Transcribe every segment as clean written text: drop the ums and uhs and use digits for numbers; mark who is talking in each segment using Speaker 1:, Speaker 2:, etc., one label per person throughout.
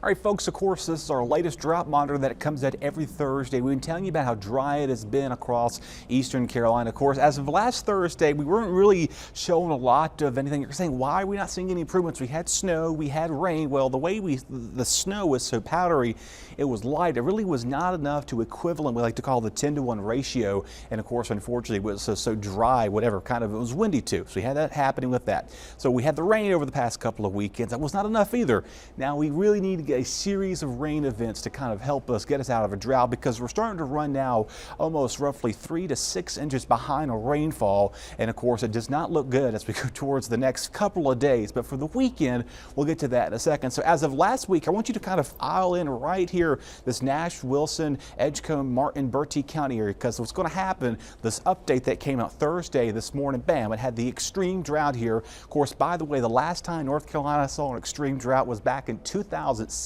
Speaker 1: All right, folks, of course, this is our latest drought monitor that comes out every Thursday. We've been telling you about how dry it has been across eastern Carolina. Of course, as of last Thursday, we weren't really showing a lot of anything. You're saying, why are we not seeing any improvements? We had snow, we had rain. Well, the snow was so powdery, it was light. It really was not enough to equivalent, we like to call the 10-to-1 ratio. And of course, unfortunately, it was so dry, whatever, kind of, it was windy too. So we had that happening with that. So we had the rain over the past couple of weekends. That was not enough either. Now we really need to get a series of rain events to kind of help us get us out of a drought, because we're starting to run now almost roughly 3 to 6 inches behind a rainfall. And of course, it does not look good as we go towards the next couple of days. But for the weekend, we'll get to that in a second. So as of last week, I want you to kind of file in right here, this Nash, Wilson, Edgecombe, Martin, Bertie County area, because what's going to happen, this update that came out Thursday this morning, bam, it had the extreme drought here. Of course, by the way, the last time North Carolina saw an extreme drought was back in 2007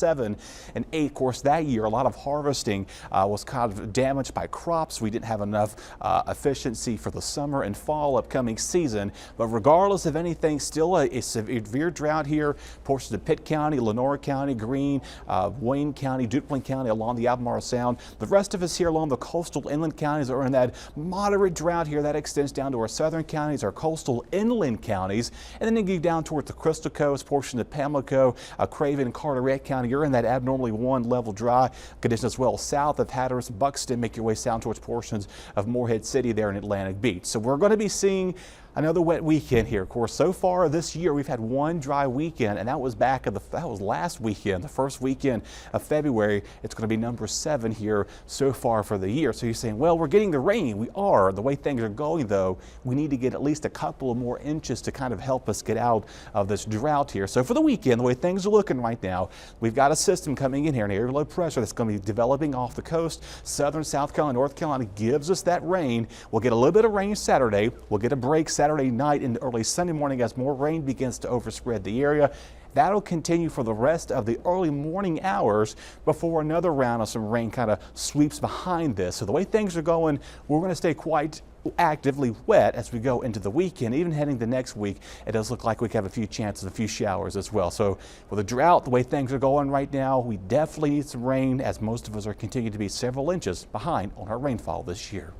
Speaker 1: and 8. Of course, that year, a lot of harvesting was kind of damaged by crops. We didn't have enough efficiency for the summer and fall upcoming season. But regardless of anything, still a severe drought here. Portions of Pitt County, Lenore County, Greene, Wayne County, Duplin County along the Albemarle Sound. The rest of us here along the coastal inland counties are in that moderate drought here. That extends down to our southern counties, our coastal inland counties. And then you get down towards the Crystal Coast, portion of Pamlico, Craven, and Carteret County. You're in that abnormally warm level dry condition as well. South of Hatteras, Buxton, make your way south towards portions of Morehead City there in Atlantic Beach. So we're going to be seeing another wet weekend here. Of course, so far this year, we've had one dry weekend, and that was last weekend, the first weekend of February. It's going to be number 7 here so far for the year. So you're saying, well, we're getting the rain. We are. The way things are going, though, we need to get at least a couple of more inches to kind of help us get out of this drought here. So for the weekend, the way things are looking right now, we've got a system coming in here, an area of low pressure that's going to be developing off the coast. Southern South Carolina, North Carolina gives us that rain. We'll get a little bit of rain Saturday. We'll get a break Saturday night into early Sunday morning as more rain begins to overspread the area. That'll continue for the rest of the early morning hours before another round of some rain kind of sweeps behind this. So the way things are going, we're going to stay quite actively wet as we go into the weekend. Even heading the next week, it does look like we could have a few chances, a few showers as well. So with the drought, the way things are going right now, we definitely need some rain, as most of us are continuing to be several inches behind on our rainfall this year.